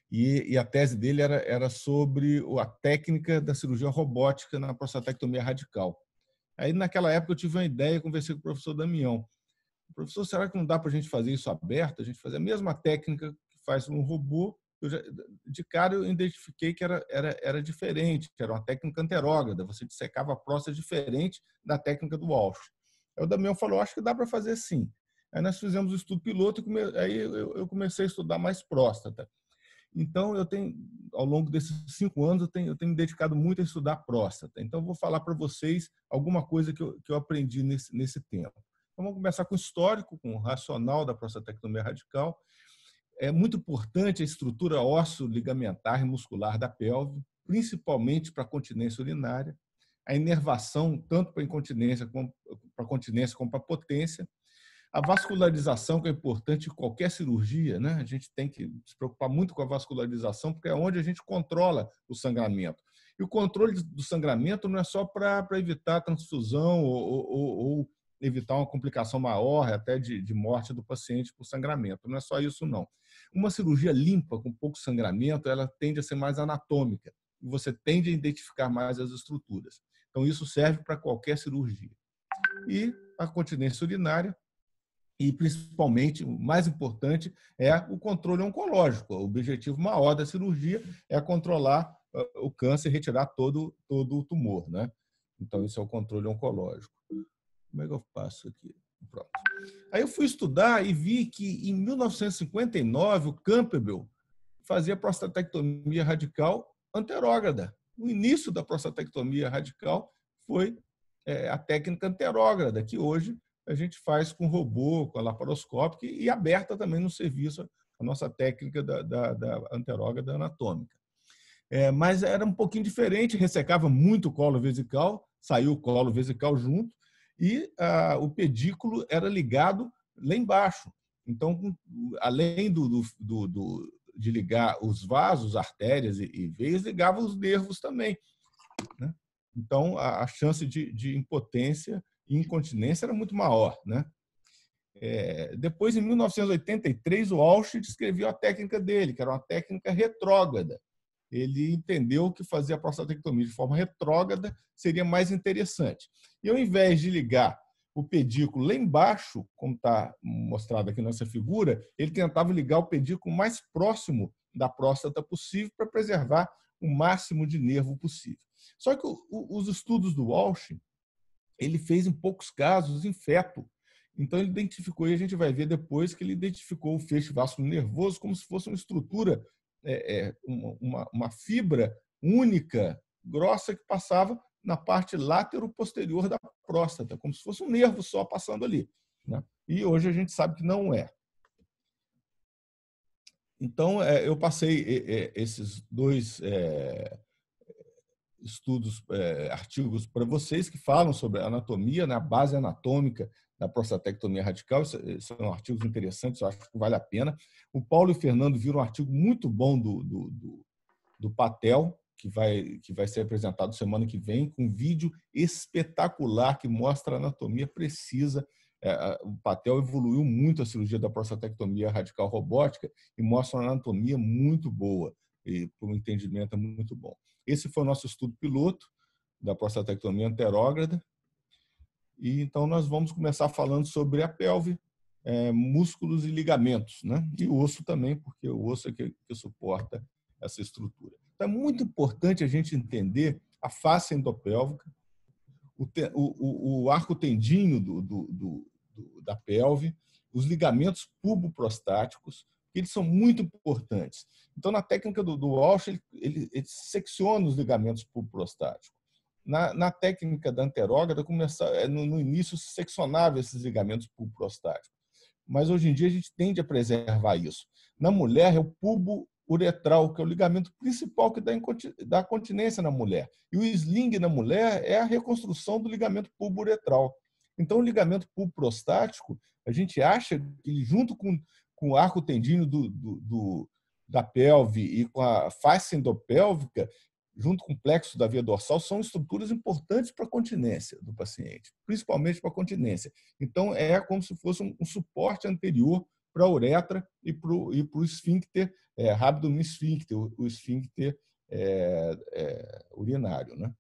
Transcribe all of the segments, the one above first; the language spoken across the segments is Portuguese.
E a tese dele era sobre a técnica da cirurgia robótica na prostatectomia radical. Aí, naquela época, eu tive uma ideia, conversei com o professor Damião. Professor, será que não dá para a gente fazer isso aberto? A gente fazer a mesma técnica que faz no robô. De cara, eu identifiquei que era diferente, que era uma técnica anterógrada. Você dissecava a próstata diferente da técnica do Walsh. Aí o Damião falou, acho que dá para fazer sim. Aí nós fizemos o estudo piloto e aí eu comecei a estudar mais próstata. Então, ao longo desses 5 anos, eu tenho me dedicado muito a estudar próstata. Então, eu vou falar para vocês alguma coisa que eu aprendi nesse tempo. Então, vamos começar com o histórico, com o racional da prostatectomia radical. É muito importante a estrutura ósseo-ligamentar e muscular da pelve, principalmente para a continência urinária, a inervação, tanto para a incontinência como para a potência, a vascularização, que é importante em qualquer cirurgia, né? A gente tem que se preocupar muito com a vascularização, porque é onde a gente controla o sangramento. E o controle do sangramento não é só para evitar transfusão ou evitar uma complicação maior, até de morte do paciente por sangramento. Não é só isso, não. Uma cirurgia limpa, com pouco sangramento, ela tende a ser mais anatômica. E você tende a identificar mais as estruturas. Então, isso serve para qualquer cirurgia. E a continência urinária, e, principalmente, o mais importante é o controle oncológico. O objetivo maior da cirurgia é controlar o câncer e retirar todo o tumor, né? Então, isso é o controle oncológico. Como é que eu faço aqui? Pronto. Aí eu fui estudar e vi que, em 1959, o Campbell fazia prostatectomia radical anterógrada. O início da prostatectomia radical foi a técnica anterógrada, que hoje a gente faz com robô, com a laparoscópica e aberta também no serviço a nossa técnica da anterógrada anatômica. Mas era um pouquinho diferente, ressecava muito o colo vesical, saiu o colo vesical junto, e o pedículo era ligado lá embaixo. Então, além de ligar os vasos, artérias e veias, ligava os nervos também, né? Então, a chance de impotência e incontinência era muito maior, né? Depois, em 1983, o Walsh descreveu a técnica dele, que era uma técnica retrógrada. Ele entendeu que fazer a prostatectomia de forma retrógrada seria mais interessante. E, ao invés de ligar o pedículo lá embaixo, como está mostrado aqui nessa figura, ele tentava ligar o pedículo mais próximo da próstata possível para preservar o máximo de nervo possível. Só que os estudos do Walsh, ele fez em poucos casos em feto. Então, ele identificou, e a gente vai ver depois que ele identificou o feixe vasculo-nervoso como se fosse uma estrutura, uma fibra única, grossa, que passava na parte látero-posterior da próstata, como se fosse um nervo só passando ali, né? E hoje a gente sabe que não é. Então, eu passei esses dois estudos, artigos para vocês que falam sobre a anatomia, né, a base anatômica da prostatectomia radical. São artigos interessantes, eu acho que vale a pena. O Paulo e o Fernando viram um artigo muito bom do Patel, que vai ser apresentado semana que vem, com um vídeo espetacular que mostra a anatomia precisa. O Patel evoluiu muito a cirurgia da prostatectomia radical robótica e mostra uma anatomia muito boa e por um entendimento muito bom. Esse foi o nosso estudo piloto da prostatectomia anterógrada. E então nós vamos começar falando sobre a pelve, músculos e ligamentos, né? E o osso também, porque o osso é que suporta essa estrutura. Então, é muito importante a gente entender a face endopélvica, o arco tendíneo da pelve, os ligamentos puboprostáticos, que eles são muito importantes. Então, na técnica do Walsh, ele secciona os ligamentos puboprostáticos. Na técnica da anterógrada, no início se seccionava esses ligamentos puboprostáticos, mas hoje em dia a gente tende a preservar isso. Na mulher, é o pubo uretral, que é o ligamento principal que dá continência na mulher. E o sling na mulher é a reconstrução do ligamento pubo-uretral. Então, o ligamento pubo-prostático, a gente acha que, junto com o arco tendíneo da pelve e com a face endopélvica, junto com o plexo da via dorsal, são estruturas importantes para a continência do paciente, principalmente para a continência. Então, é como se fosse um suporte anterior para a uretra e para o esfíncter, abdômen esfíncter, o esfíncter urinário, né?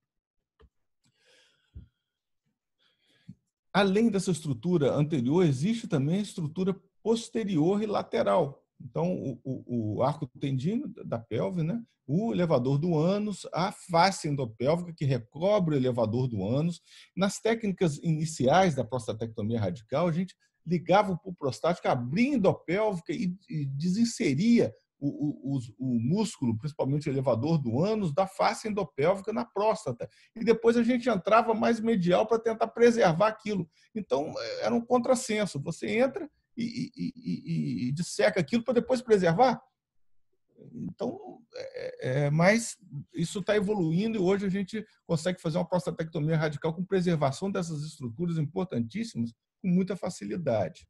Além dessa estrutura anterior, existe também a estrutura posterior e lateral. Então, o arco tendíneo da pelve, né? O elevador do ânus, a face endopélvica que recobre o elevador do ânus. Nas técnicas iniciais da prostatectomia radical, a gente ligava o pulpo prostático, abria a endopélvica e desinseria o músculo, principalmente o elevador do ânus, da face endopélvica na próstata. E depois a gente entrava mais medial para tentar preservar aquilo. Então, era um contrassenso. Você entra e disseca aquilo para depois preservar. Então, mas isso está evoluindo e hoje a gente consegue fazer uma prostatectomia radical com preservação dessas estruturas importantíssimas com muita facilidade.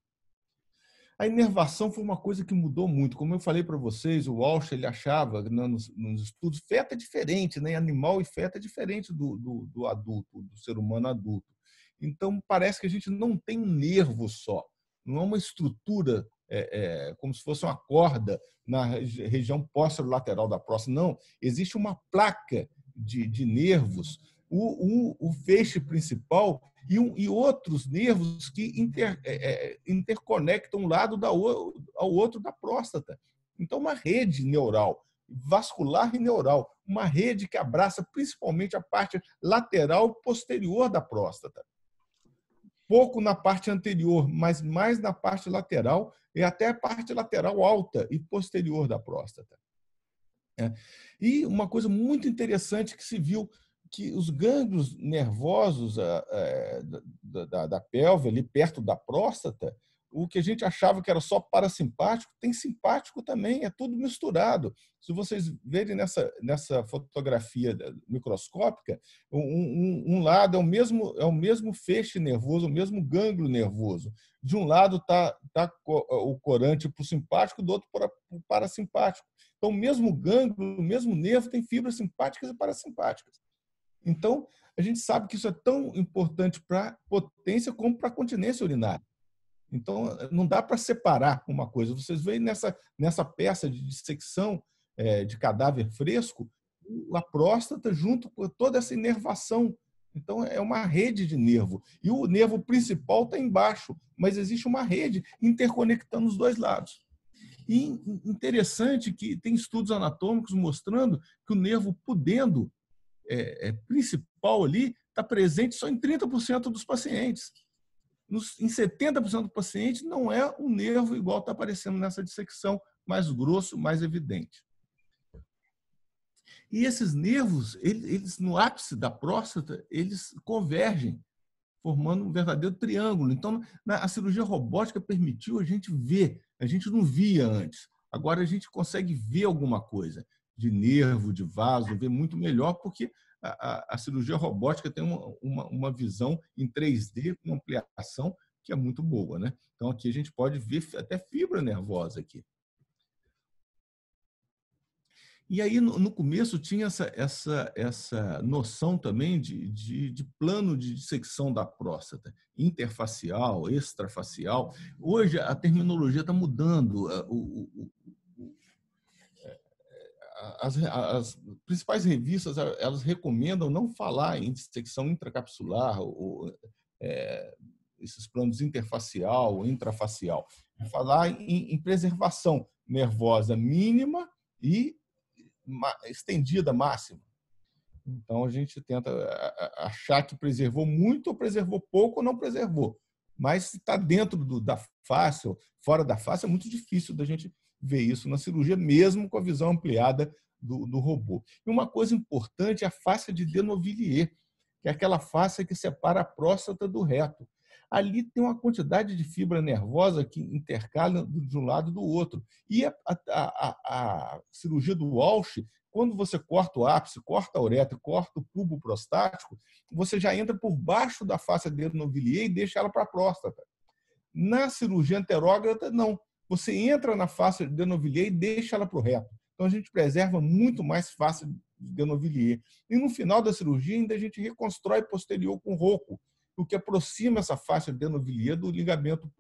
A inervação foi uma coisa que mudou muito. Como eu falei para vocês, o Walsh ele achava nos estudos feto é diferente, né? Animal e feto é diferente do adulto, do ser humano adulto. Então, parece que a gente não tem um nervo só, não é uma estrutura como se fosse uma corda na região posterolateral da próstata. Não, existe uma placa de nervos, o feixe principal e outros nervos que interconectam um lado ao outro da próstata. Então, uma rede neural, vascular e neural, uma rede que abraça principalmente a parte lateral posterior da próstata. Pouco na parte anterior, mas mais na parte lateral e até a parte lateral alta e posterior da próstata. E uma coisa muito interessante que se viu que os gânglios nervosos da pelve, ali perto da próstata, o que a gente achava que era só parasimpático, tem simpático também, é tudo misturado. Se vocês verem nessa fotografia microscópica, um lado é o mesmo feixe nervoso, o mesmo gânglio nervoso. De um lado está o corante para o simpático, do outro para o parasimpático. Então, o mesmo gânglio, o mesmo nervo tem fibras simpáticas e parasimpáticas. Então, a gente sabe que isso é tão importante para a potência como para a continência urinária. Então, não dá para separar uma coisa. Vocês veem nessa peça de dissecção de cadáver fresco, a próstata junto com toda essa inervação. Então, é uma rede de nervo. E o nervo principal está embaixo, mas existe uma rede interconectando os dois lados. E interessante que tem estudos anatômicos mostrando que o nervo pudendo principal ali está presente só em 30% dos pacientes. Em 70% do paciente não é um nervo igual está aparecendo nessa dissecção, mais grosso, mais evidente. E esses nervos, eles no ápice da próstata, eles convergem, formando um verdadeiro triângulo. Então, a cirurgia robótica permitiu a gente ver, a gente não via antes. Agora a gente consegue ver alguma coisa de nervo, de vaso, ver muito melhor, porque a cirurgia robótica tem uma visão em 3D, com ampliação, que é muito boa, né? Então, aqui a gente pode ver até fibra nervosa aqui. E aí, no começo, tinha essa noção também de plano de dissecção da próstata, interfacial, extrafacial. Hoje, a terminologia está mudando. As principais revistas elas recomendam não falar em dissecção intracapsular ou esses planos interfacial ou intrafacial, falar em preservação nervosa mínima e estendida máxima. Então a gente tenta achar que preservou muito ou preservou pouco ou não preservou, mas se está dentro da face ou fora da face é muito difícil da gente ver isso na cirurgia, mesmo com a visão ampliada do robô. E uma coisa importante é a face de Denneuvillers, que é aquela face que separa a próstata do reto. Ali tem uma quantidade de fibra nervosa que intercala de um lado e do outro. E a cirurgia do Walsh, quando você corta o ápice, corta a uretra, corta o tubo prostático, você já entra por baixo da face de Denneuvillers e deixa ela para a próstata. Na cirurgia anterógrada, não. Você entra na face de Denneuvillers e deixa ela para o reto. Então, a gente preserva muito mais face de Denneuvillers. E no final da cirurgia, ainda a gente reconstrói posterior com ROCO. o que aproxima essa faixa adenovilia do ligamento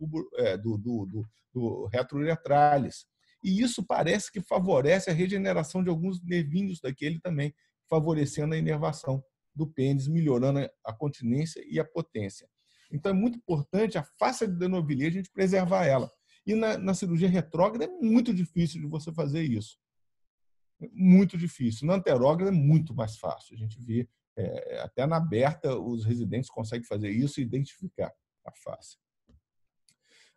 do retrouretralis. E isso parece que favorece a regeneração de alguns nervinhos daquele também, favorecendo a inervação do pênis, melhorando a continência e a potência. Então, é muito importante a face adenovilia, a gente preservar ela. E na cirurgia retrógrada é muito difícil de você fazer isso. É muito difícil. Na anterógrada é muito mais fácil. A gente vê, até na aberta, os residentes conseguem fazer isso e identificar a face.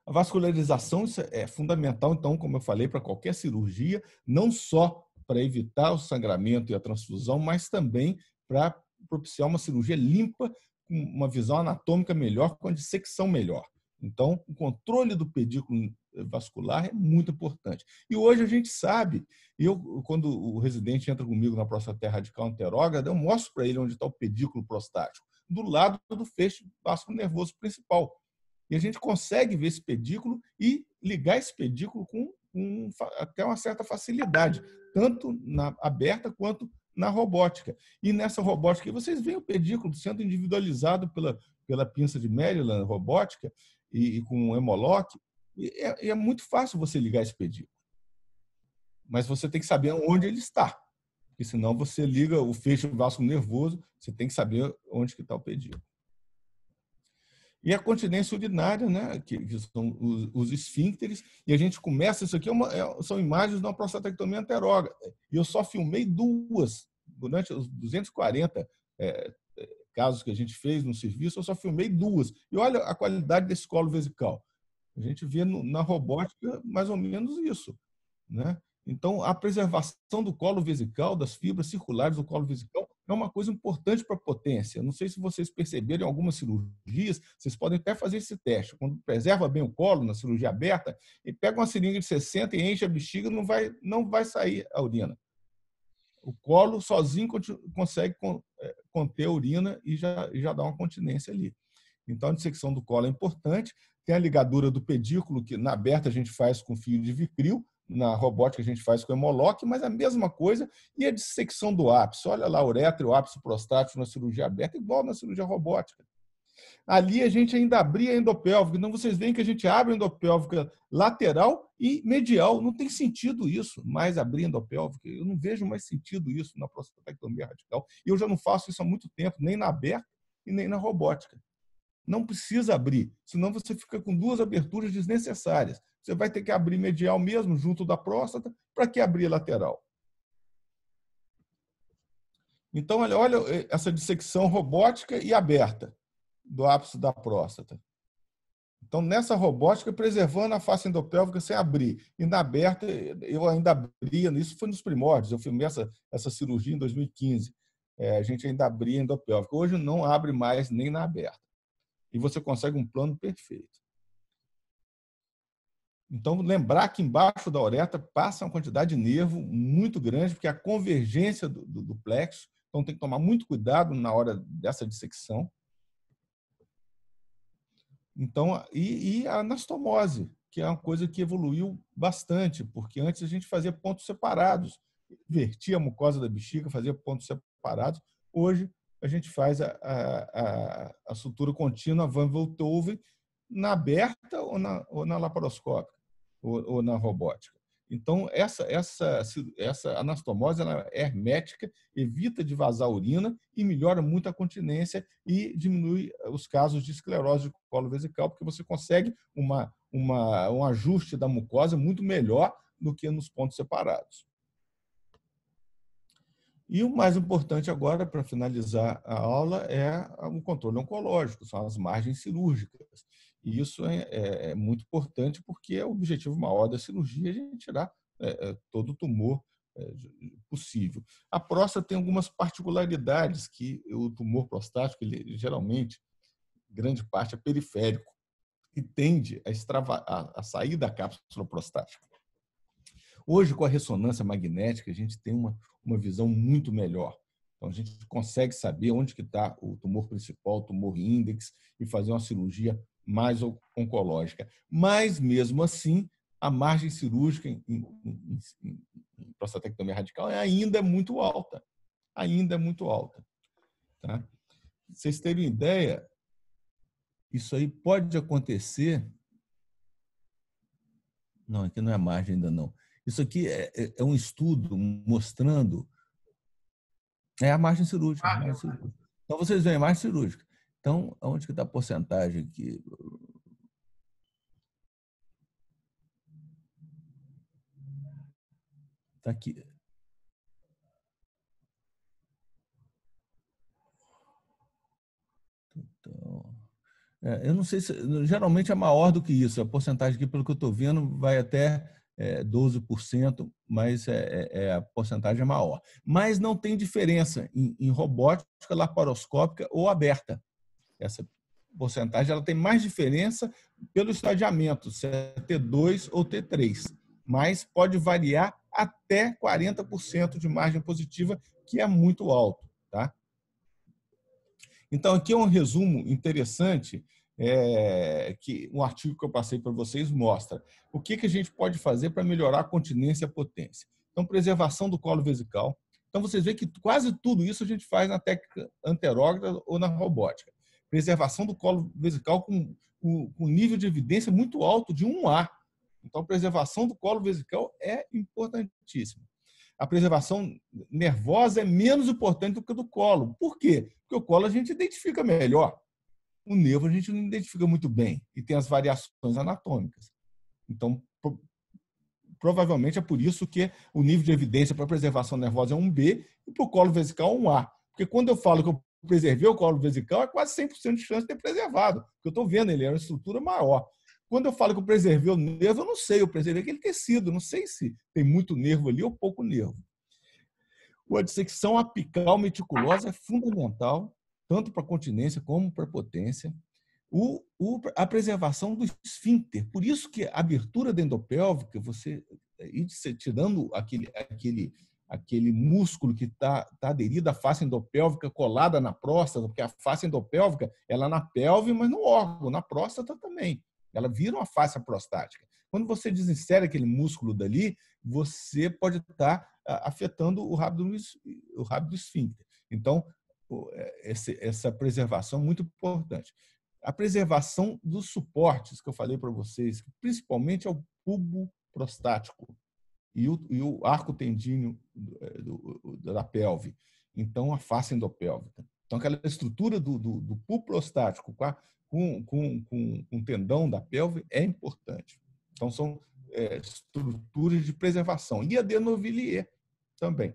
A vascularização é fundamental, então, como eu falei, para qualquer cirurgia, não só para evitar o sangramento e a transfusão, mas também para propiciar uma cirurgia limpa, com uma visão anatômica melhor, com a dissecção melhor. Então, o controle do pedículo vascular é muito importante. E hoje a gente sabe, quando o residente entra comigo na prostatéia radical anterógrada, eu mostro para ele onde está o pedículo prostático, do lado do feixe vascular nervoso principal. E a gente consegue ver esse pedículo e ligar esse pedículo com até uma certa facilidade, tanto na aberta quanto na robótica. E nessa robótica, vocês veem o pedículo sendo individualizado pela pinça de Maryland robótica e com o Hemolock. E é muito fácil você ligar esse pedículo. Mas você tem que saber onde ele está. Porque senão você liga o feixe vascular nervoso, você tem que saber onde está o pedículo. E a continência urinária, né, que são os esfíncteres, e a gente começa, isso aqui são imagens de uma prostatectomia anterógrada, e eu só filmei 2, durante os 240 casos que a gente fez no serviço, eu só filmei 2, e olha a qualidade desse colo vesical. A gente vê na robótica mais ou menos isso, né? Então, a preservação do colo vesical, das fibras circulares do colo vesical, é uma coisa importante para a potência. Não sei se vocês perceberam em algumas cirurgias, vocês podem até fazer esse teste. Quando preserva bem o colo na cirurgia aberta, e pega uma seringa de 60 e enche a bexiga, não vai sair a urina. O colo sozinho consegue conter a urina e já dá uma continência ali. Então, a dissecção do colo é importante. Tem a ligadura do pedículo, que na aberta a gente faz com fio de Vicryl, na robótica a gente faz com Hemolock, mas a mesma coisa. E a dissecção do ápice. Olha lá, uretra e o ápice prostático na cirurgia aberta, igual na cirurgia robótica. Ali a gente ainda abria a endopélvica. Então, vocês veem que a gente abre a endopélvica lateral e medial. Não tem sentido isso, mais abrir a endopélvica. Eu não vejo mais sentido isso na prostatectomia radical. E eu já não faço isso há muito tempo, nem na aberta e nem na robótica. Não precisa abrir, senão você fica com 2 aberturas desnecessárias. Você vai ter que abrir medial mesmo, junto da próstata, para que abrir lateral? Então, olha essa dissecção robótica e aberta do ápice da próstata. Então, nessa robótica, preservando a face endopélvica sem abrir. E na aberta, eu ainda abria, isso foi nos primórdios, eu filmei essa cirurgia em 2015. A gente ainda abria a endopélvica. Hoje não abre mais nem na aberta. E você consegue um plano perfeito. Então, lembrar que embaixo da uretra passa uma quantidade de nervo muito grande, porque a convergência do plexo, então tem que tomar muito cuidado na hora dessa dissecção. Então, e a anastomose, que é uma coisa que evoluiu bastante, porque antes a gente fazia pontos separados, vertia a mucosa da bexiga, fazia pontos separados. Hoje, a gente faz a sutura contínua Van Volthoven na aberta ou na laparoscópica, ou na robótica. Então, essa anastomose ela é hermética, evita de vazar urina e melhora muito a continência e diminui os casos de esclerose de colo vesical, porque você consegue um ajuste da mucosa muito melhor do que nos pontos separados. E o mais importante agora, para finalizar a aula, é o controle oncológico, são as margens cirúrgicas. E isso é muito importante porque o objetivo maior da cirurgia é a gente tirar todo o tumor possível. A próstata tem algumas particularidades que o tumor prostático, ele geralmente, grande parte, é periférico e tende a sair da cápsula prostática. Hoje, com a ressonância magnética, a gente tem uma visão muito melhor. Então, a gente consegue saber onde que está o tumor principal, o tumor índex, e fazer uma cirurgia mais oncológica. Mas, mesmo assim, a margem cirúrgica em prostatectomia radical ainda é muito alta. Ainda é muito alta. Tá? Vocês terem ideia, Isso aí pode acontecer. Não, aqui não é margem ainda não. Isso aqui é um estudo mostrando a margem cirúrgica. A margem cirúrgica. Então, vocês veem a margem cirúrgica. Então, onde que está a porcentagem aqui? Está aqui. Então, eu não sei se... Geralmente é maior do que isso. A porcentagem aqui, pelo que eu estou vendo, vai até 12%, mas a porcentagem é maior. Mas não tem diferença em robótica laparoscópica ou aberta. Essa porcentagem ela tem mais diferença pelo estadiamento, se é T2 ou T3, mas pode variar até 40% de margem positiva, que é muito alto. Tá? Então, aqui é um resumo interessante, que um artigo que eu passei para vocês mostra o que a gente pode fazer para melhorar a continência e a potência. Então, preservação do colo vesical. Então, vocês veem que quase tudo isso a gente faz na técnica anterógrada ou na robótica. Preservação do colo vesical com nível de evidência muito alto, de 1A. Então, preservação do colo vesical é importantíssima. A preservação nervosa é menos importante do que a do colo. Por quê? Porque o colo a gente identifica melhor. O nervo a gente não identifica muito bem e tem as variações anatômicas. Então, provavelmente é por isso que o nível de evidência para a preservação nervosa é 1B e para o colo vesical 1A. Porque quando eu falo que eu preservei o colo vesical, é quase 100% de chance de ter preservado. Porque eu estou vendo, ele é uma estrutura maior. Quando eu falo que eu preservei o nervo, eu não sei, eu preservei aquele tecido, não sei se tem muito nervo ali ou pouco nervo. A dissecção apical meticulosa é fundamental, tanto para a continência como para a potência. A preservação do esfíncter. Por isso que a abertura da endopélvica, você ir tirando aquele músculo que está aderido à face endopélvica colada na próstata, porque a face endopélvica ela é na pelve, mas no órgão, na próstata também. Ela vira uma face prostática. Quando você desinsere aquele músculo dali, você pode estar afetando o rápido esfíncter. Então, essa preservação é muito importante. A preservação dos suportes que eu falei para vocês, principalmente é o bulbo prostático e o arco tendíneo da pelve. Então, a face endopélvica. Então, aquela estrutura do bulbo prostático com o tendão da pelve é importante. Então, são estruturas de preservação. E a adenovilier também.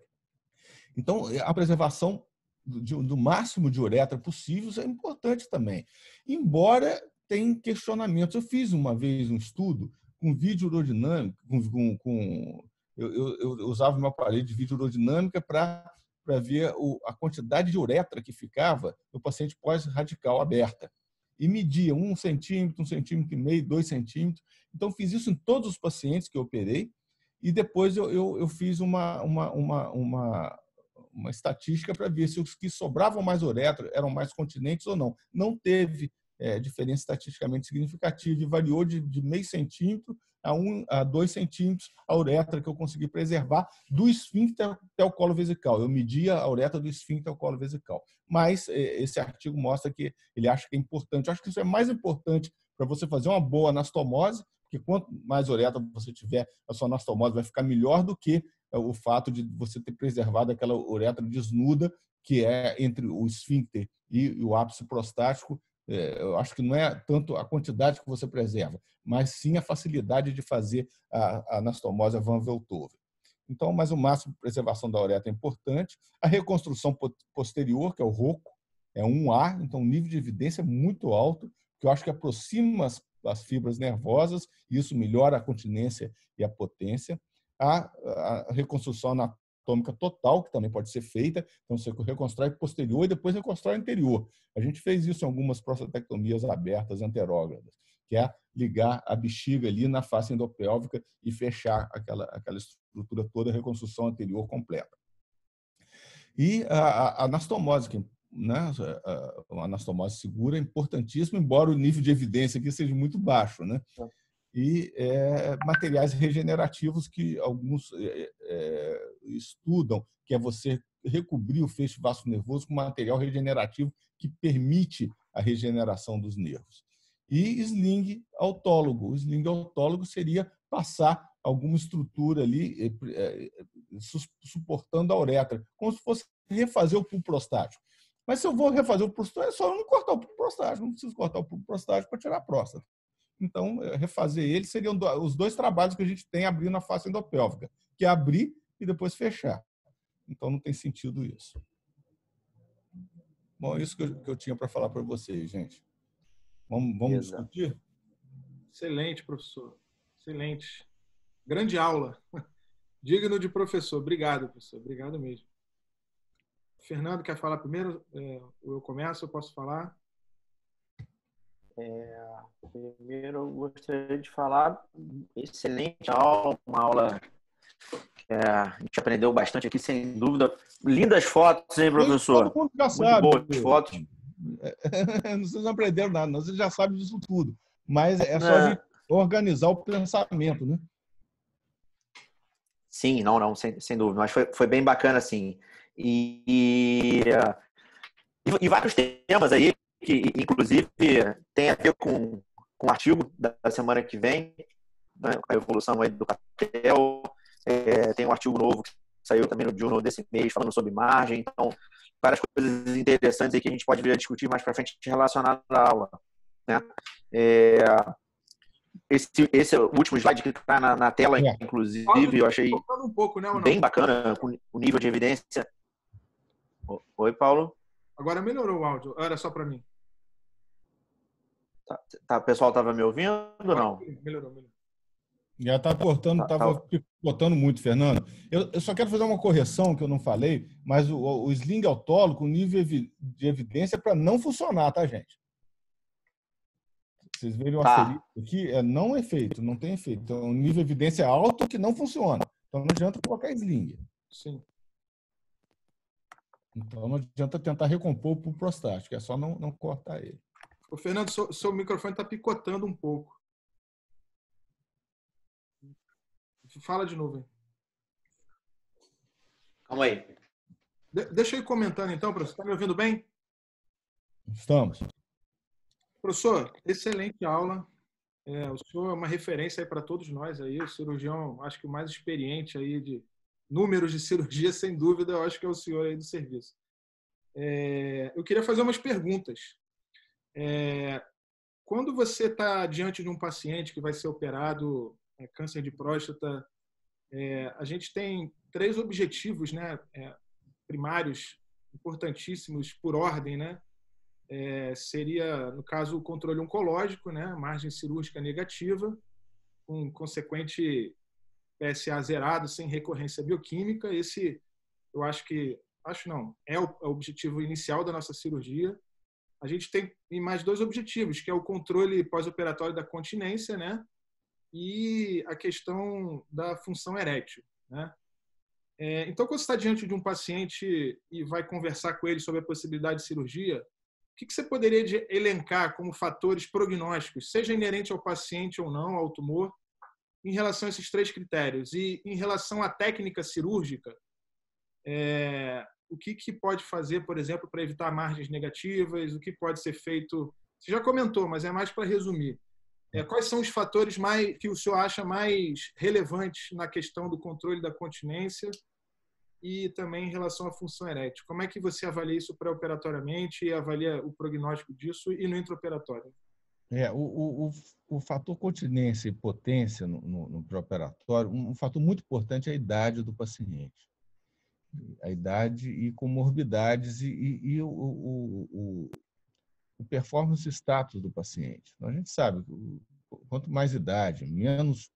Então, a preservação do máximo de uretra possível é importante também. Embora tenha questionamentos. Eu fiz uma vez um estudo com vídeo urodinâmica, eu usava meu aparelho de vídeo urodinâmica para ver a quantidade de uretra que ficava no paciente pós-radical aberta. E media 1 centímetro, 1,5 centímetros, 2 centímetros. Então, fiz isso em todos os pacientes que eu operei. E depois eu fiz uma estatística para ver se os que sobravam mais uretra eram mais continentes ou não. Não teve diferença estatisticamente significativa e variou de meio centímetro a 2 centímetros a uretra que eu consegui preservar do esfíncter até o colo vesical. Eu media a uretra do esfíncter ao colo vesical. Mas esse artigo mostra que ele acha que é importante. Eu acho que isso é mais importante para você fazer uma boa anastomose, porque quanto mais uretra você tiver, a sua anastomose vai ficar melhor do que o fato de você ter preservado aquela uretra desnuda, que é entre o esfíncter e o ápice prostático. Eu acho que não é tanto a quantidade que você preserva, mas sim a facilidade de fazer a anastomose Van Veltove. Então, mas o máximo de preservação da uretra é importante. A reconstrução posterior, que é o ROCO, é 1A, então o nível de evidência é muito alto, que eu acho que aproxima as fibras nervosas, e isso melhora a continência e a potência. A reconstrução anatômica total, que também pode ser feita, então você reconstrói posterior e depois reconstrói anterior. A gente fez isso em algumas prostatectomias abertas anterógradas, que é ligar a bexiga ali na face endopélvica e fechar aquela estrutura toda, a reconstrução anterior completa. E a anastomose, né? A anastomose segura é importantíssima, embora o nível de evidência aqui seja muito baixo, né? E materiais regenerativos que alguns estudam, que é você recobrir o feixe vasto nervoso com material regenerativo que permite a regeneração dos nervos. e sling autólogo. O sling autólogo seria passar alguma estrutura ali suportando a uretra, como se fosse refazer o pulso prostático. Mas se eu vou refazer o pulso prostático, é só eu não cortar o pulso prostático, não preciso cortar o pulso prostático para tirar a próstata. Então, refazer ele seriam os dois trabalhos que a gente tem abrindo a face endopélvica, que é abrir e depois fechar. Então, não tem sentido isso. Bom, isso que eu tinha para falar para vocês, gente. Vamos discutir? Excelente, professor. Excelente. Grande aula. Digno de professor. Obrigado, professor. Obrigado mesmo. Fernando, quer falar primeiro? Eu começo, eu posso falar? Primeiro, eu gostaria de falar, excelente aula, uma aula que a gente aprendeu bastante aqui, sem dúvida. Lindas fotos, hein, professor? Todo mundo já Muito sabe. boas fotos. Vocês não aprenderam nada, não. Vocês já sabem disso tudo. Mas é só a gente organizar o pensamento, né? Sim, não, sem dúvida. Mas foi bem bacana, assim. E vários temas aí, que inclusive tem a ver com o artigo da semana que vem, né, a evolução aí do papel. Tem um artigo novo que saiu também no Journal desse mês, falando sobre margem. Então, várias coisas interessantes aí que a gente pode vir a discutir mais para frente relacionado à aula, né? Esse último slide que está na tela, inclusive, eu achei um pouco, né, bem bacana, com o nível de evidência. Oi, Paulo? Agora melhorou o áudio. Era só para mim. O pessoal estava me ouvindo ou não? Melhorou. Já está cortando, estava picotando muito, Fernando. Eu só quero fazer uma correção que eu não falei, mas o sling autólogo, o nível de evidência é para não funcionar, tá, gente? Vocês verem o asterisco aqui, não é efeito, não tem efeito. Então, o nível de evidência é alto que não funciona. Então, não adianta colocar sling. Sim. Então, não adianta tentar recompor o pulso prostático, é só não cortar ele. O Fernando, seu microfone está picotando um pouco. Fala de novo aí. Calma aí. Deixa eu ir comentando então, professor. Está me ouvindo bem? Estamos. Professor, excelente aula. O senhor é uma referência aí para todos nós aí, o cirurgião, acho que o mais experiente aí de números de cirurgia, sem dúvida, eu acho que é o senhor aí do serviço. Eu queria fazer umas perguntas. Quando você está diante de um paciente que vai ser operado câncer de próstata, a gente tem 3 objetivos, né, primários, importantíssimos por ordem, né? Seria, no caso, o controle oncológico, né, margem cirúrgica negativa, com consequente PSA zerado, sem recorrência bioquímica. Esse, eu acho não, é o objetivo inicial da nossa cirurgia. A gente tem mais 2 objetivos, que é o controle pós-operatório da continência, né, e a questão da função erétil, né? Então, quando você está diante de um paciente e vai conversar com ele sobre a possibilidade de cirurgia, o que você poderia elencar como fatores prognósticos, seja inerente ao paciente ou não, ao tumor, em relação a esses 3 critérios? E em relação à técnica cirúrgica, o que pode fazer, por exemplo, para evitar margens negativas? O que pode ser feito? Você já comentou, mas é mais para resumir. Quais são os fatores que o senhor acha mais relevantes na questão do controle da continência e também em relação à função erétil? Como é que você avalia isso pré-operatoriamente e avalia o prognóstico disso e no intraoperatório? O fator continência e potência no pré-operatório, um fator muito importante é a idade do paciente. A idade e comorbidades e o performance status do paciente. Então, a gente sabe que quanto mais idade, menos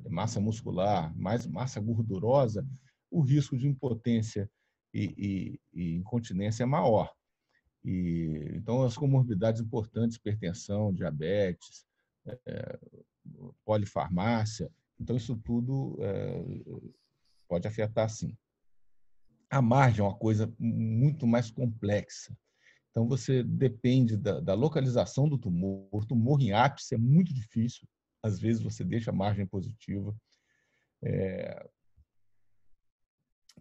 massa muscular, mais massa gordurosa, o risco de impotência e incontinência é maior. Então, as comorbidades importantes, hipertensão, diabetes, polifarmácia, então isso tudo pode afetar, sim. A margem é uma coisa muito mais complexa. Então, você depende da localização do tumor. O tumor em ápice é muito difícil. Às vezes, você deixa a margem positiva.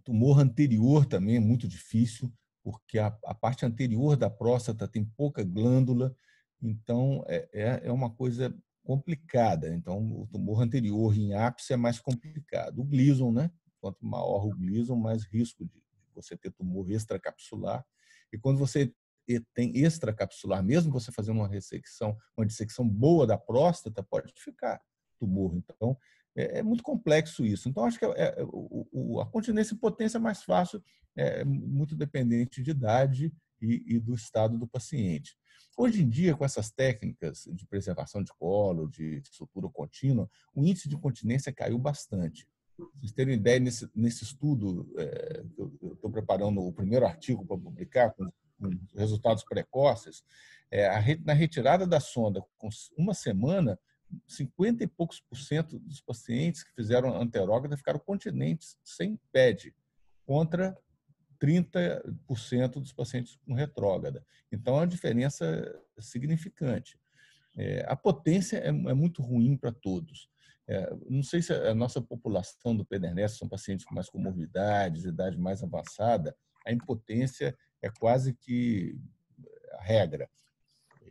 Tumor anterior também é muito difícil, porque a parte anterior da próstata tem pouca glândula. Então, é uma coisa complicada. Então, o tumor anterior em ápice é mais complicado. O Gleason, né? Quanto maior o Gleason, mais risco de você ter tumor extracapsular. E quando você tem extracapsular, mesmo você fazendo uma dissecção boa da próstata, pode ficar tumor. Então, é muito complexo isso. Então, acho que a continência em potência é mais fácil, muito dependente de idade e do estado do paciente. Hoje em dia, com essas técnicas de preservação de colo, de sutura contínua, o índice de continência caiu bastante. Para vocês terem ideia, nesse estudo, eu estou preparando o primeiro artigo para publicar, com resultados precoces, na retirada da sonda, com uma semana, 50 e poucos % dos pacientes que fizeram anterógrada ficaram continentes sem PED, contra 30% dos pacientes com retrógrada. Então, é uma diferença significante. A potência é muito ruim para todos. Não sei se a nossa população do PEDERNEST são pacientes com mais comorbidades, idade mais avançada, a impotência é quase que a regra.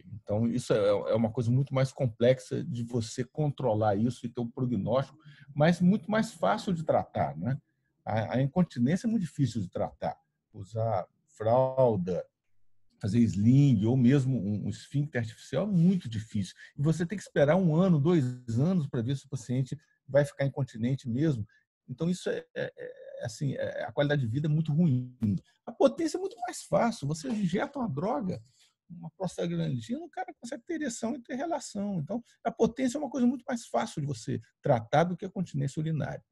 Então, isso é uma coisa muito mais complexa de você controlar isso e ter um prognóstico, mas muito mais fácil de tratar, né? A incontinência é muito difícil de tratar. Usar fralda, fazer sling ou mesmo um esfíncter artificial é muito difícil. E você tem que esperar 1 ano, 2 anos para ver se o paciente vai ficar incontinente mesmo. Então, isso assim, a qualidade de vida é muito ruim. A potência é muito mais fácil. Você injeta uma droga, uma prostaglandina, o cara consegue ter ereção e ter relação. Então, a potência é uma coisa muito mais fácil de você tratar do que a continência urinária.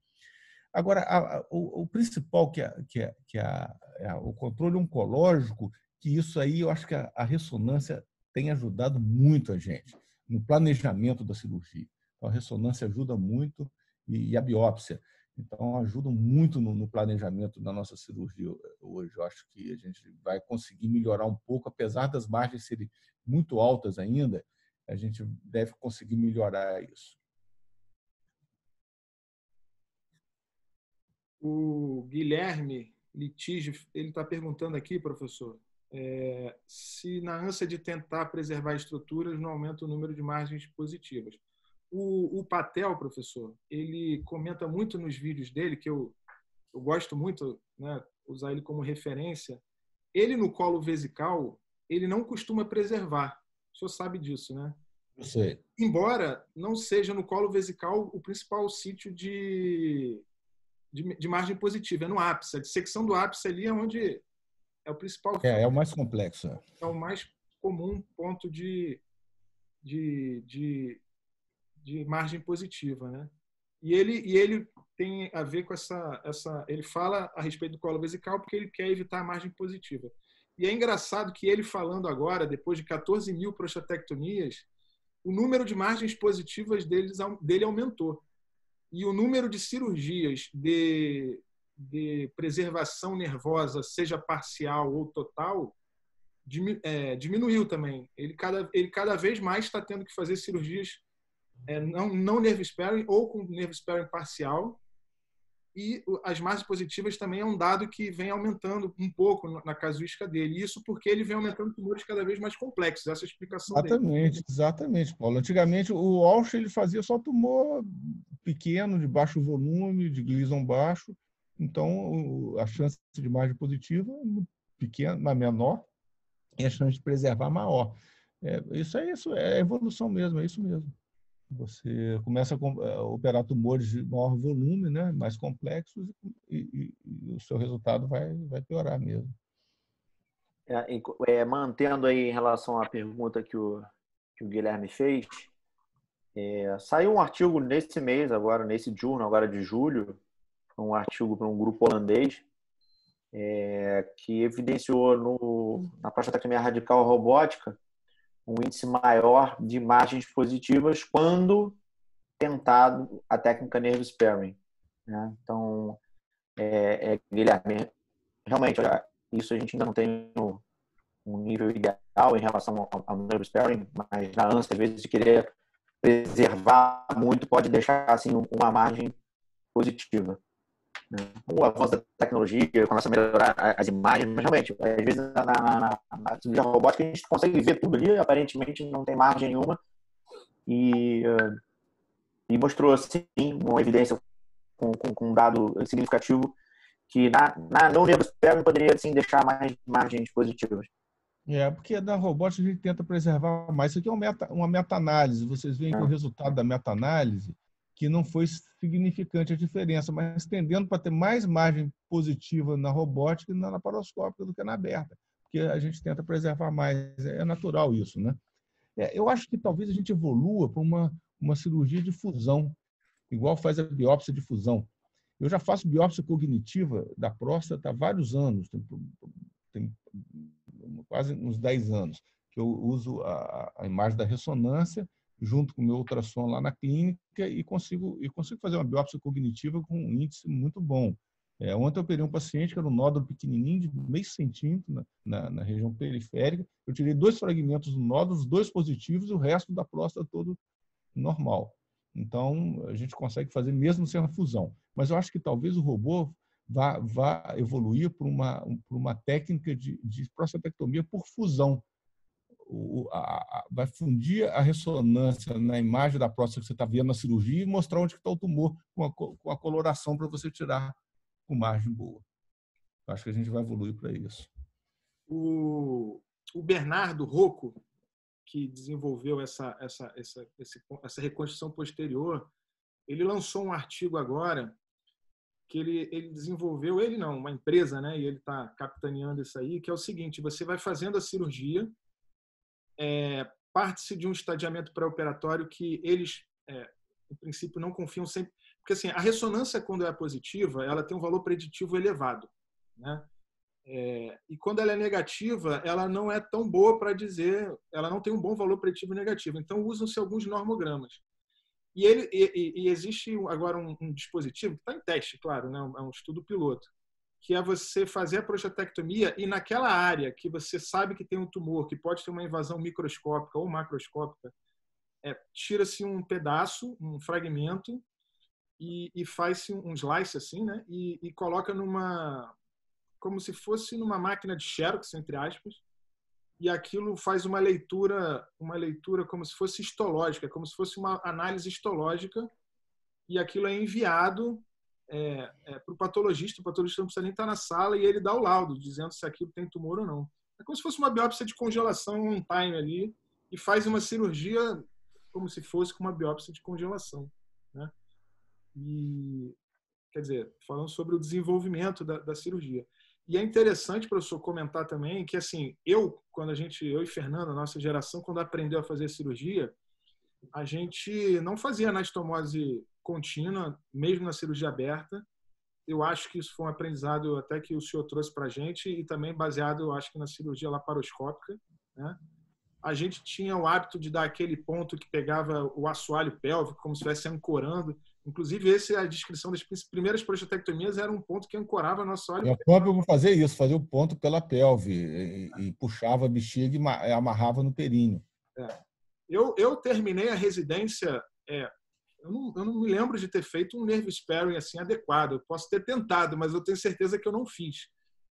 Agora, o principal, o controle oncológico, que isso aí eu acho que a ressonância tem ajudado muito a gente no planejamento da cirurgia. Então, a ressonância ajuda muito e a biópsia. Então, ajuda muito no planejamento da nossa cirurgia hoje. Eu acho que a gente vai conseguir melhorar um pouco, apesar das margens serem muito altas ainda, a gente deve conseguir melhorar isso. O Guilherme Litígio, ele está perguntando aqui, professor, se na ânsia de tentar preservar estruturas não aumenta o número de margens positivas. O Patel, professor, ele comenta muito nos vídeos dele, que eu gosto muito, né, usar ele como referência. Ele, no colo vesical, ele não costuma preservar. O senhor sabe disso, né? Eu sei. Embora não seja no colo vesical o principal sítio de margem positiva, é no ápice. A dissecção do ápice ali é onde é o principal. É o mais complexo. É o mais comum ponto de margem positiva, né? E ele tem a ver com essa. Ele fala a respeito do colo vesical porque ele quer evitar a margem positiva. E é engraçado que ele falando agora, depois de 14 mil prostatectomias, o número de margens positivas dele aumentou. E o número de cirurgias de preservação nervosa, seja parcial ou total, diminuiu também. Ele cada vez mais está tendo que fazer cirurgias não nerve sparing ou com nerve sparing parcial. E as margens positivas também é um dado que vem aumentando um pouco na casuística dele. Isso porque ele vem aumentando tumores cada vez mais complexos. Essa é a explicação dele. Exatamente, Paulo. Antigamente, o Walsh ele fazia só tumor pequeno, de baixo volume, de Gleason baixo. Então, a chance de margem positiva é pequena, mas menor, e a chance de preservar maior. Isso é evolução mesmo, é isso mesmo. Você começa a operar tumores de maior volume, né, mais complexos, e o seu resultado vai piorar mesmo. Mantendo aí em relação à pergunta que o Guilherme fez, saiu um artigo nesse mês, agora nesse journal, agora de julho, um artigo para um grupo holandês, que evidenciou na prostatectomia radical robótica um índice maior de margens positivas quando tentado a técnica nerve sparing, né? Então, Guilherme, realmente, isso a gente ainda não tem um nível ideal em relação ao nerve sparing, mas na ânsia, às vezes, de querer preservar muito, pode deixar assim uma margem positiva. né? Com o avanço da tecnologia, começa a melhorar as imagens, mas realmente, às vezes na cirurgia robótica a gente consegue ver tudo ali, aparentemente não tem margem nenhuma, e mostrou, assim, uma evidência com um dado significativo que no nervo externo poderia, assim, deixar mais margens positivas. Porque na robótica a gente tenta preservar mais. Isso aqui é uma meta-análise. Vocês veem que o resultado da meta-análise que não foi significante a diferença, mas tendendo para ter mais margem positiva na robótica e na laparoscópica do que na aberta, porque a gente tenta preservar mais. É natural isso, né? Eu acho que talvez a gente evolua para uma cirurgia de fusão, igual faz a biópsia de fusão. Eu já faço biópsia cognitiva da próstata há vários anos, tem quase uns 10 anos, que eu uso a imagem da ressonância junto com o meu ultrassom lá na clínica e consigo fazer uma biópsia cognitiva com um índice muito bom. Ontem eu operei um paciente que era um nódulo pequenininho, de meio centímetro, na região periférica. Eu tirei 2 fragmentos do nódulo, os 2 positivos e o resto da próstata todo normal. Então, a gente consegue fazer mesmo sem uma fusão. Mas eu acho que talvez o robô vá evoluir para uma técnica de prostatectomia por fusão. Vai fundir a ressonância na imagem da próstata que você está vendo na cirurgia e mostrar onde está o tumor com a coloração para você tirar com margem boa. Acho que a gente vai evoluir para isso. O Bernardo Rocco, que desenvolveu essa reconstrução posterior, ele lançou um artigo agora que ele desenvolveu, uma empresa, né? E ele está capitaneando isso aí, que é o seguinte: você vai fazendo a cirurgia, parte-se de um estadiamento pré-operatório que eles, em princípio, não confiam sempre, porque assim, a ressonância, quando é positiva, ela tem um valor preditivo elevado, né? E quando ela é negativa, ela não é tão boa para dizer, ela não tem um bom valor preditivo negativo. Então, usam-se alguns normogramas. E existe agora um dispositivo que está em teste, claro, né? É um estudo piloto, que é você fazer a prostatectomia e naquela área que você sabe que tem um tumor, que pode ter uma invasão microscópica ou macroscópica, tira-se um pedaço, um fragmento, e faz-se um slice assim, né? E coloca como se fosse numa máquina de xerox, entre aspas, e aquilo faz uma leitura como se fosse histológica, como se fosse uma análise histológica, e aquilo é enviado para o patologista não precisa nem estar na sala, e ele dá o laudo, dizendo se aquilo tem tumor ou não. É como se fosse uma biópsia de congelação on time ali, e faz uma cirurgia como se fosse com uma biópsia de congelação, né? E, quer dizer, falando sobre o desenvolvimento da cirurgia. E é interessante, professor, comentar também que, assim, eu e Fernando, a nossa geração, quando aprendeu a fazer cirurgia, a gente não fazia anastomose contínua, mesmo na cirurgia aberta. Eu acho que isso foi um aprendizado até que o senhor trouxe para a gente, e também baseado, eu acho que na cirurgia laparoscópica, né? A gente tinha o hábito de dar aquele ponto que pegava o assoalho pélvico, como se estivesse ancorando. Inclusive, essa é a descrição das primeiras prostatectomias, era um ponto que ancorava no assoalho pélvico. Eu vou fazer isso, fazer o ponto pela pelve, e puxava a bexiga e amarrava no períneo. Eu terminei a residência, eu não me lembro de ter feito um nerve sparing assim adequado. Eu posso ter tentado, mas eu tenho certeza que eu não fiz.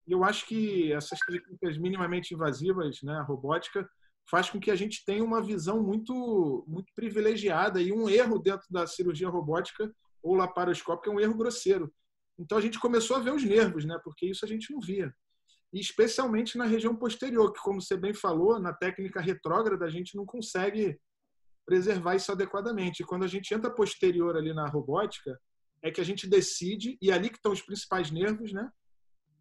E eu acho que essas técnicas minimamente invasivas, né, a robótica, faz com que a gente tenha uma visão muito, muito privilegiada, e um erro dentro da cirurgia robótica ou laparoscópica é um erro grosseiro. Então a gente começou a ver os nervos, né, porque isso a gente não via. E especialmente na região posterior, que, como você bem falou, na técnica retrógrada a gente não consegue preservar isso adequadamente. E quando a gente entra posterior ali na robótica, é que a gente decide, e é ali que estão os principais nervos, né?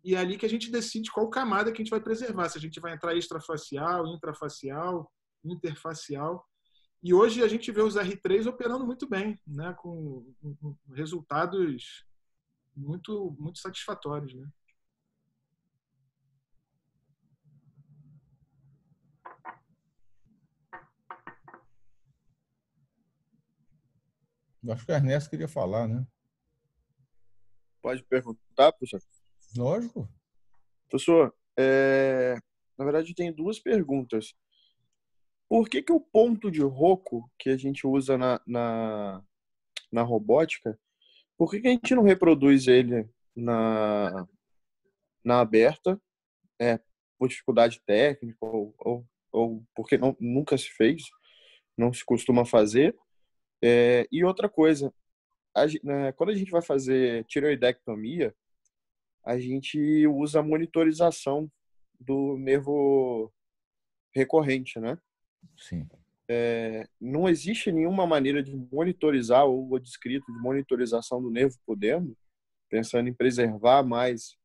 E é ali que a gente decide qual camada que a gente vai preservar. Se a gente vai entrar extrafacial, intrafacial, interfacial. E hoje a gente vê os R3 operando muito bem, né? Com resultados muito, muito satisfatórios, né? Acho que o Ernesto queria falar, né? Pode perguntar, professor? Lógico. Professor, na verdade eu tenho 2 perguntas. Por que o ponto de Rocco que a gente usa na robótica, por que a gente não reproduz ele na aberta, por dificuldade técnica ou porque nunca se fez, não se costuma fazer. E outra coisa, quando a gente vai fazer tireoidectomia, a gente usa a monitorização do nervo recorrente, né? Sim. Não existe nenhuma maneira de monitorizar ou descrito de monitorização do nervo pudendo, pensando em preservar mais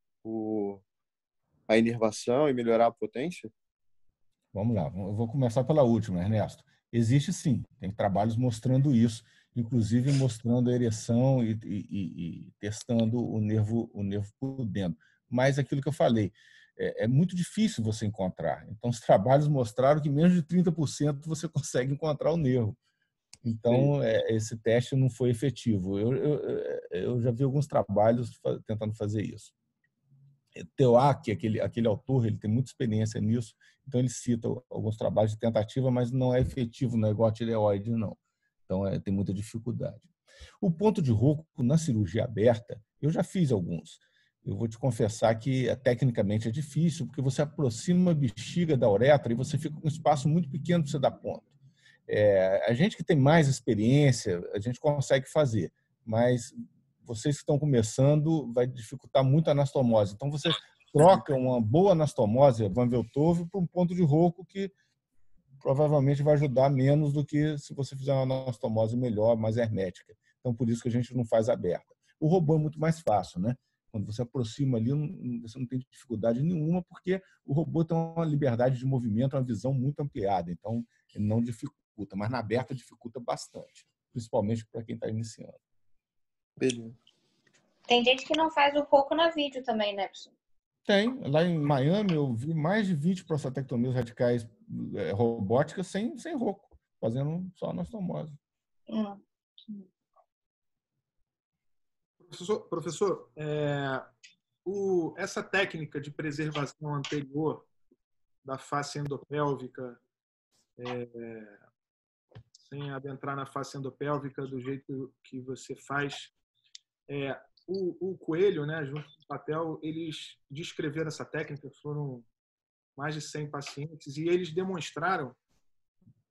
a inervação e melhorar a potência? Vamos lá, eu vou começar pela última, Ernesto. Existe sim, tem trabalhos mostrando isso, inclusive mostrando a ereção e testando o nervo pudendo. Mas aquilo que eu falei, é muito difícil você encontrar. Então, os trabalhos mostraram que menos de 30% você consegue encontrar o nervo. Então, esse teste não foi efetivo. Eu já vi alguns trabalhos tentando fazer isso. Teoak, aquele autor, ele tem muita experiência nisso, então ele cita alguns trabalhos de tentativa, mas não é efetivo, não é igual a tireoide, não. Então, tem muita dificuldade. O ponto de Rocco na cirurgia aberta, eu já fiz alguns. Eu vou te confessar que tecnicamente é difícil, porque você aproxima a bexiga da uretra e você fica com um espaço muito pequeno para você dar ponto. A gente que tem mais experiência, a gente consegue fazer, mas vocês que estão começando, vai dificultar muito a anastomose. Então, você troca uma boa anastomose, Van Veltove, para um ponto de Rocco que provavelmente vai ajudar menos do que se você fizer uma anastomose melhor, mais hermética. Então, por isso que a gente não faz aberta. O robô é muito mais fácil, né? Quando você aproxima ali, você não tem dificuldade nenhuma, porque o robô tem uma liberdade de movimento, uma visão muito ampliada. Então, ele não dificulta, mas na aberta dificulta bastante, principalmente para quem está iniciando. Beleza. Tem gente que não faz o Rocco na vídeo também, né, professor? Tem. Lá em Miami, eu vi mais de 20 prostatectomias radicais robóticas sem Rocco, fazendo só anastomose. Professor, essa técnica de preservação anterior da face endopélvica, sem adentrar na face endopélvica do jeito que você faz, o Coelho, né, junto com o Patel, eles descreveram essa técnica, foram mais de 100 pacientes, e eles demonstraram,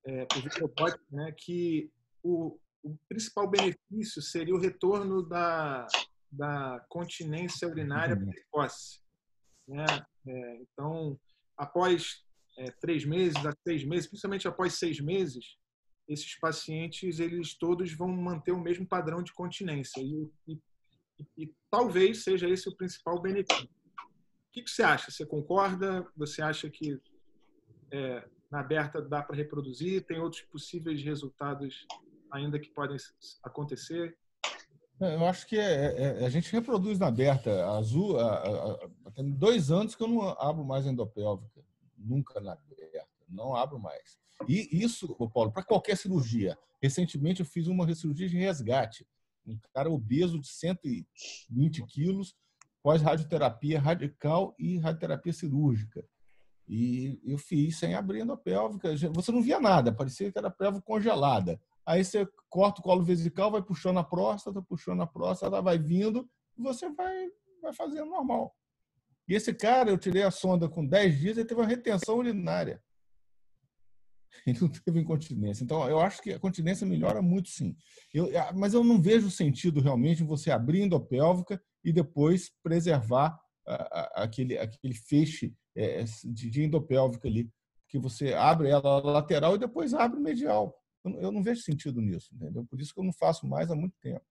por via robótica, né, que o principal benefício seria o retorno da continência urinária precoce, né? Então, após 3 meses a 6 meses, principalmente após 6 meses, esses pacientes, eles todos vão manter o mesmo padrão de continência. E talvez seja esse o principal benefício. O que você acha? Você concorda? Você acha que na aberta dá para reproduzir? Tem outros possíveis resultados ainda que podem acontecer? Eu acho que a gente reproduz na aberta. Azul, tem 2 anos que eu não abro mais endopélvica. Nunca na aberta. Não abro mais. E isso, Paulo, para qualquer cirurgia. Recentemente eu fiz uma cirurgia de resgate. Um cara obeso de 120 quilos, pós-radioterapia radical e radioterapia cirúrgica. E eu fiz sem abrir endopélvica. Você não via nada, parecia que era pélvica congelada. Aí você corta o colo vesical, vai puxando a próstata, vai vindo, e você vai fazendo normal. E esse cara, eu tirei a sonda com 10 dias, ele teve uma retenção urinária. Ele não teve incontinência. Então, eu acho que a continência melhora muito, sim. Mas eu não vejo sentido, realmente, em você abrir a endopélvica e depois preservar aquele feixe de endopélvica ali, que você abre ela lateral e depois abre medial. Eu não vejo sentido nisso, entendeu? Por isso que eu não faço mais há muito tempo.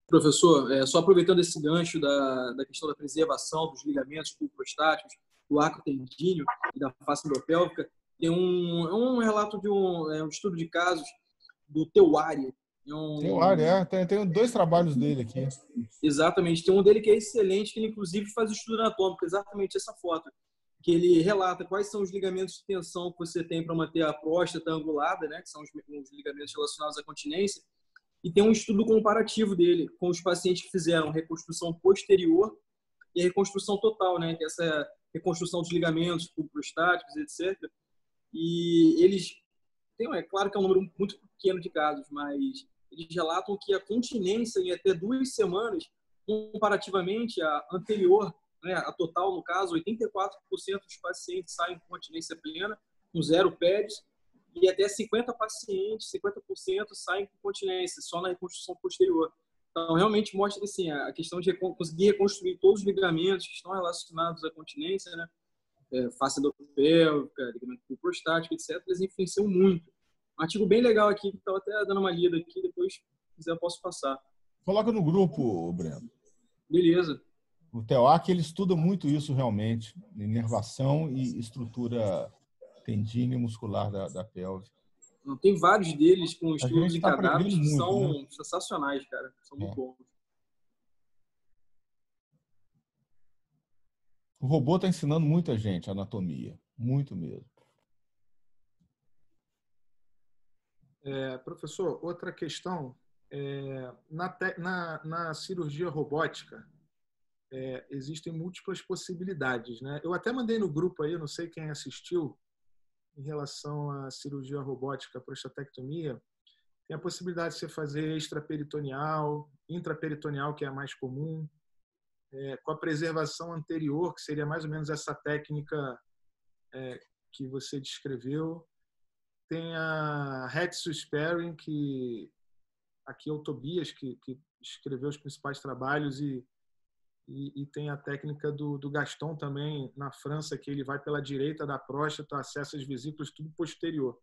Professor, só aproveitando esse gancho da questão da preservação dos ligamentos prostáticos, do arco tendíneo e da face endopélvica, tem um relato de um estudo de casos do Teuari. Tem 2 trabalhos dele aqui. Exatamente. Tem um dele que é excelente, que ele inclusive faz estudo anatômico, exatamente essa foto, que ele relata quais são os ligamentos de tensão que você tem para manter a próstata angulada, né, que são os ligamentos relacionados à continência, e tem um estudo comparativo dele com os pacientes que fizeram reconstrução posterior e a reconstrução total, né, que é essa reconstrução dos ligamentos prostáticos, etc. E eles têm, claro que é um número muito pequeno de casos, mas eles relatam que a continência em até 2 semanas, comparativamente à anterior, né, a total, no caso, 84% dos pacientes saem com continência plena, com 0 PEDs, e até 50% saem com continência, só na reconstrução posterior. Então, realmente mostra assim, a questão de conseguir reconstruir todos os ligamentos que estão relacionados à continência, né? Face endopélvica, ligamento prostático, etc., eles influenciam muito. Um artigo bem legal aqui, que estava até dando uma lida aqui, depois, se quiser, eu posso passar. Coloca no grupo, Breno. Beleza. O TEOAC, ele estuda muito isso realmente, inervação e estrutura tendínea e muscular da pelve. Tem vários deles com estudos em tá cadáveres que muito, são né? sensacionais, cara. São muito bons. O robô está ensinando muita gente anatomia, muito mesmo. Professor, outra questão. Na cirurgia robótica, existem múltiplas possibilidades, né? Eu até mandei no grupo aí, não sei quem assistiu, em relação à cirurgia robótica, prostatectomia. Tem a possibilidade de você fazer extraperitoneal, intraperitoneal, que é a mais comum, com a preservação anterior, que seria mais ou menos essa técnica que você descreveu. Tem a Hetsu Sperring, que aqui é o Tobias, que escreveu os principais trabalhos, e tem a técnica do Gaston também, na França, que ele vai pela direita da próstata, acessa as vesículas, tudo posterior.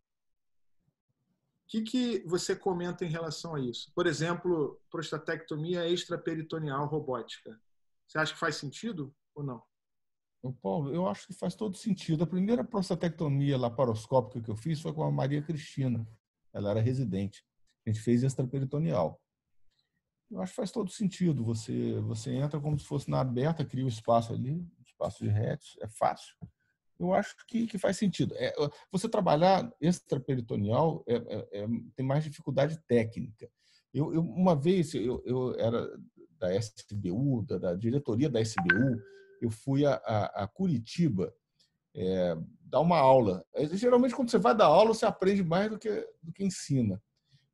O que você comenta em relação a isso? Por exemplo, prostatectomia extraperitoneal robótica. Você acha que faz sentido ou não? Paulo, eu acho que faz todo sentido. A primeira prostatectomia laparoscópica que eu fiz foi com a Maria Cristina. Ela era residente. A gente fez extraperitoneal. Eu acho que faz todo sentido. Você entra como se fosse na aberta, cria o espaço ali, espaço de retos, é fácil. Eu acho que faz sentido. Você trabalhar extraperitoneal tem mais dificuldade técnica. Uma vez, eu era da SBU, da diretoria da SBU, eu fui a Curitiba dar uma aula. Geralmente, quando você vai dar aula, você aprende mais do que ensina.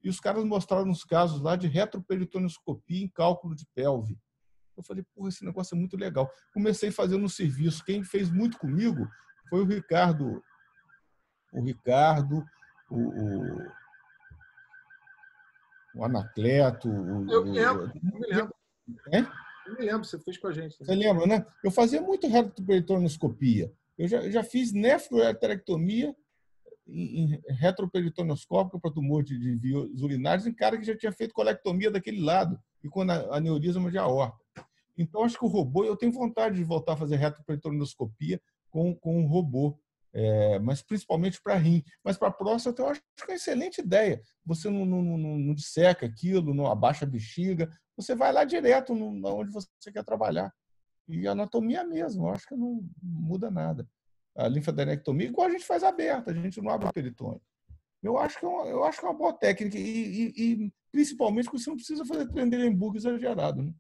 E os caras mostraram uns casos lá de retroperitoneoscopia em cálculo de pelve. Eu falei, porra, esse negócio é muito legal. Comecei fazendo um serviço. Quem fez muito comigo foi o Ricardo. O Anacleto. Eu me lembro. Eu me lembro, você fez com a gente. Você lembra, né? Eu fazia muito retroperitoneoscopia. Eu já fiz nefroaterectomia em retroperitoneoscópica para tumor de vias urinárias em cara que já tinha feito colectomia daquele lado e com aneurisma de aorta. Então, acho que o robô, eu tenho vontade de voltar a fazer retroperitoneoscopia com um robô, mas principalmente para rim. Mas para próstata, eu acho que é uma excelente ideia. Você não disseca aquilo, não abaixa a bexiga, você vai lá direto onde você quer trabalhar. E a anatomia é a mesma, eu acho que não muda nada. A linfadenectomia, igual a gente faz aberta, a gente não abre o peritônio. Eu acho que é uma boa técnica, e principalmente porque você não precisa fazer Trendelenburg exagerado, né?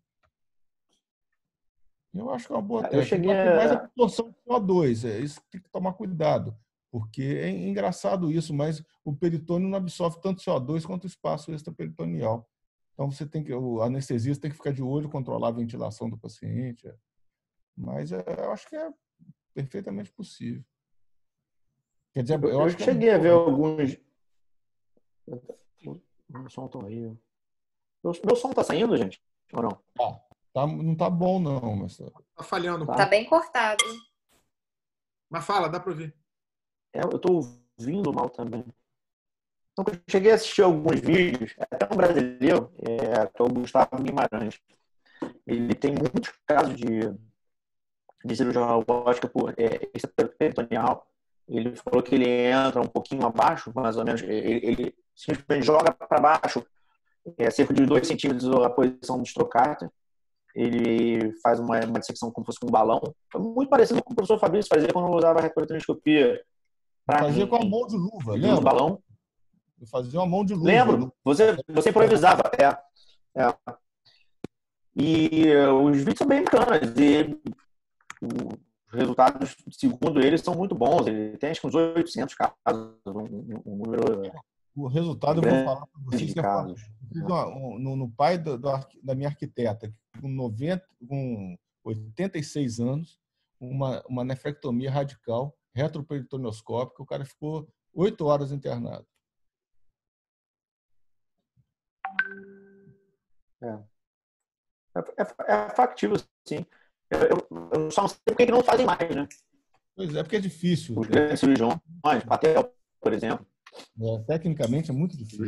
Eu acho que é uma boa técnica. Mais a absorção de CO2, isso tem que tomar cuidado, porque é engraçado isso, mas o peritônio não absorve tanto CO2 quanto o espaço extraperitoneal. Então, o anestesista tem que ficar de olho, controlar a ventilação do paciente. Mas eu acho que é perfeitamente possível. Quer dizer, eu acho que cheguei a ver alguns. Meu som tá horrível. Meu som tá saindo, gente? Ou não? Não tá bom, não. Mas tá falhando. Tá bem cortado. Mas fala, dá para ouvir. Eu tô ouvindo mal também. Então, eu cheguei a assistir alguns vídeos, até um brasileiro, que é o Gustavo Guimarães. Ele tem muitos casos de cirurgia robótica por extraperitoneal. Ele falou que ele entra um pouquinho abaixo, mais ou menos. Ele simplesmente joga para baixo, cerca de 2 centímetros a posição do estrocáter. Ele faz uma dissecção como se fosse um balão. É muito parecido com o professor Fabrício fazia quando usava a retroperitoneoscopia. Fazia com a mão de luva, lembra? Balão. Eu fazia uma mão de luva. Lembro. Você improvisava. E os vídeos são bem bacanas. E os resultados, segundo ele, são muito bons. Ele tem acho que uns 800 casos. Um número. O resultado eu vou falar para vocês que é no pai da minha arquiteta, com 86 anos, uma nefrectomia radical, retroperitoneoscópica, o cara ficou 8 horas internado. É factível, sim. Eu só não sei por que não fazem mais, né? Pois é, porque é difícil. Os grandes cirurgiões, Patel, por exemplo. Tecnicamente é muito difícil.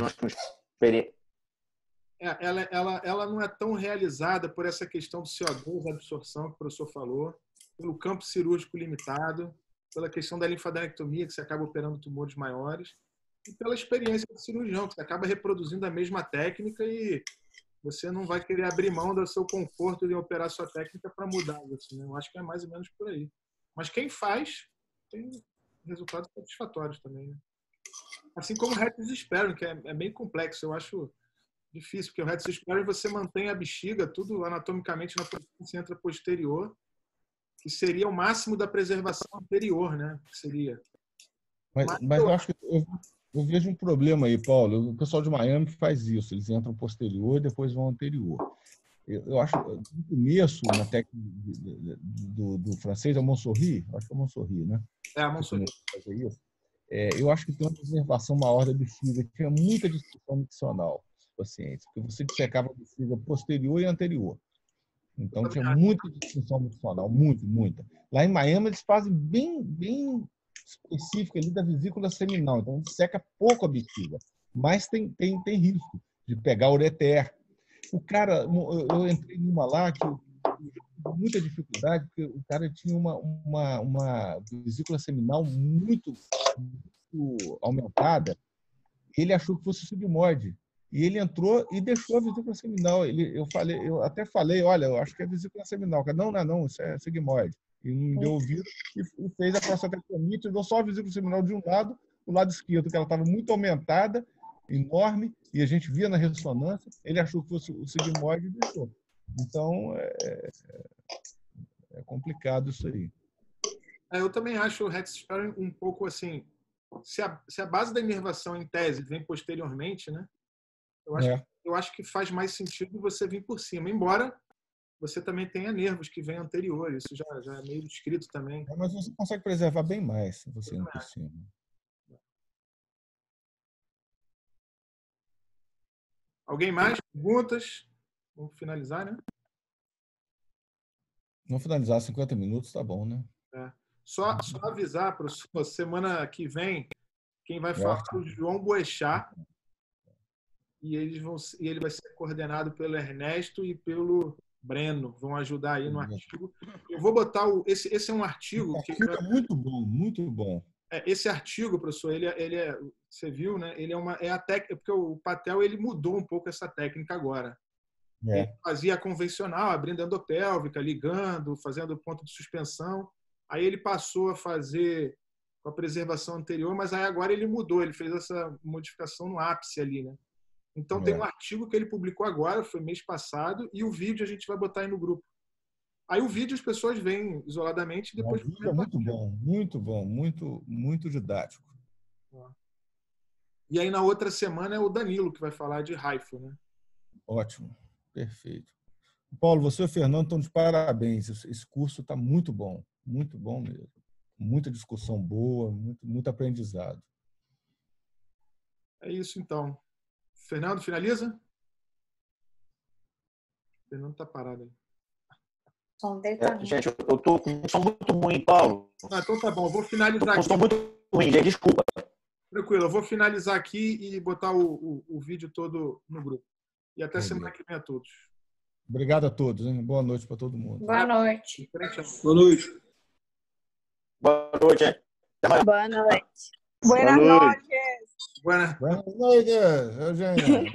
Ela não é tão realizada por essa questão do CO2, absorção, que o professor falou, pelo campo cirúrgico limitado, pela questão da linfadenectomia, que você acaba operando tumores maiores, e pela experiência do cirurgião, que você acaba reproduzindo a mesma técnica e você não vai querer abrir mão do seu conforto de operar sua técnica para mudar isso, né? Eu acho que é mais ou menos por aí. Mas quem faz tem resultados satisfatórios também, né? Assim como o Hertz Sparrow, que é bem complexo. Eu acho difícil, porque o Hertz Sparrow você mantém a bexiga tudo anatomicamente na posição intraposterior, que seria o máximo da preservação anterior, né? Que seria. Mas eu acho que eu vejo um problema aí, Paulo. O pessoal de Miami faz isso. Eles entram posterior e depois vão anterior. Eu acho que no começo, na técnica do francês, é o Montsouris, acho que é o Montsouris, né? É, a Montsouris. Eu acho que tem uma preservação maior da bexiga. Tinha muita disfunção miccional nos pacientes, porque você dissecava a bexiga posterior e anterior. Então, tinha muita disfunção miccional, muita. Lá em Miami, eles fazem bem específica ali da vesícula seminal. Então, disseca pouco a bexiga, mas tem risco de pegar ureter. O cara, eu entrei numa lá que muita dificuldade, porque o cara tinha uma vesícula seminal muito aumentada. Ele achou que fosse sigmoide. E ele entrou e deixou a vesícula seminal. Eu até falei, olha, eu acho que é vesícula seminal. Não, isso é sigmoide. E não me deu ouvido e fez a prostatectomia, tirou só a vesícula seminal de um lado, o lado esquerdo, que ela estava muito aumentada, enorme, e a gente via na ressonância. Ele achou que fosse o sigmoide e deixou. Então, é complicado isso aí. Eu também acho o Hertz Sparrow um pouco assim, se a base da inervação em tese vem posteriormente, né? Eu acho que faz mais sentido você vir por cima, embora você também tenha nervos que vêm anteriores, isso já é meio descrito também. Mas você consegue preservar bem mais se você ir por cima. Alguém mais? Perguntas? Vamos finalizar, né? Vamos finalizar 50 minutos, tá bom, né? Só avisar, professor, semana que vem, quem vai falar é o João Boechat, e ele vai ser coordenado pelo Ernesto e pelo Breno, vão ajudar aí no artigo. Eu vou botar esse é um artigo que é muito bom, muito bom. Esse artigo, professor, ele é, você viu, né? Ele é a técnica, porque o Patel ele mudou um pouco essa técnica agora. Ele fazia a convencional, abrindo a endopélvica, ligando, fazendo ponto de suspensão. Aí ele passou a fazer com a preservação anterior, mas aí agora ele mudou, ele fez essa modificação no ápice ali, né? Então tem um artigo que ele publicou agora, foi mês passado, e o vídeo a gente vai botar aí no grupo. Aí o vídeo as pessoas veem isoladamente e depois... O vídeo é muito bom, muito didático. E aí na outra semana é o Danilo que vai falar de Raifo, né? Ótimo, perfeito. Paulo, você e o Fernando estão de parabéns. Esse curso está muito bom mesmo. Muita discussão boa, muito aprendizado. É isso então. Fernando, finaliza? O Fernando está parado aí. Gente, eu tô com um som muito ruim, Paulo. Então tá bom, eu vou finalizar aqui. Um som muito ruim, gente, desculpa. Tranquilo, eu vou finalizar aqui e botar o vídeo todo no grupo. E até semana que vem a todos. Obrigado a todos, hein? Boa noite para todo mundo. Boa noite. Boa noite. Boa noite, hein? Boa noite. Buenas noches. Buenas noches, Eugênia.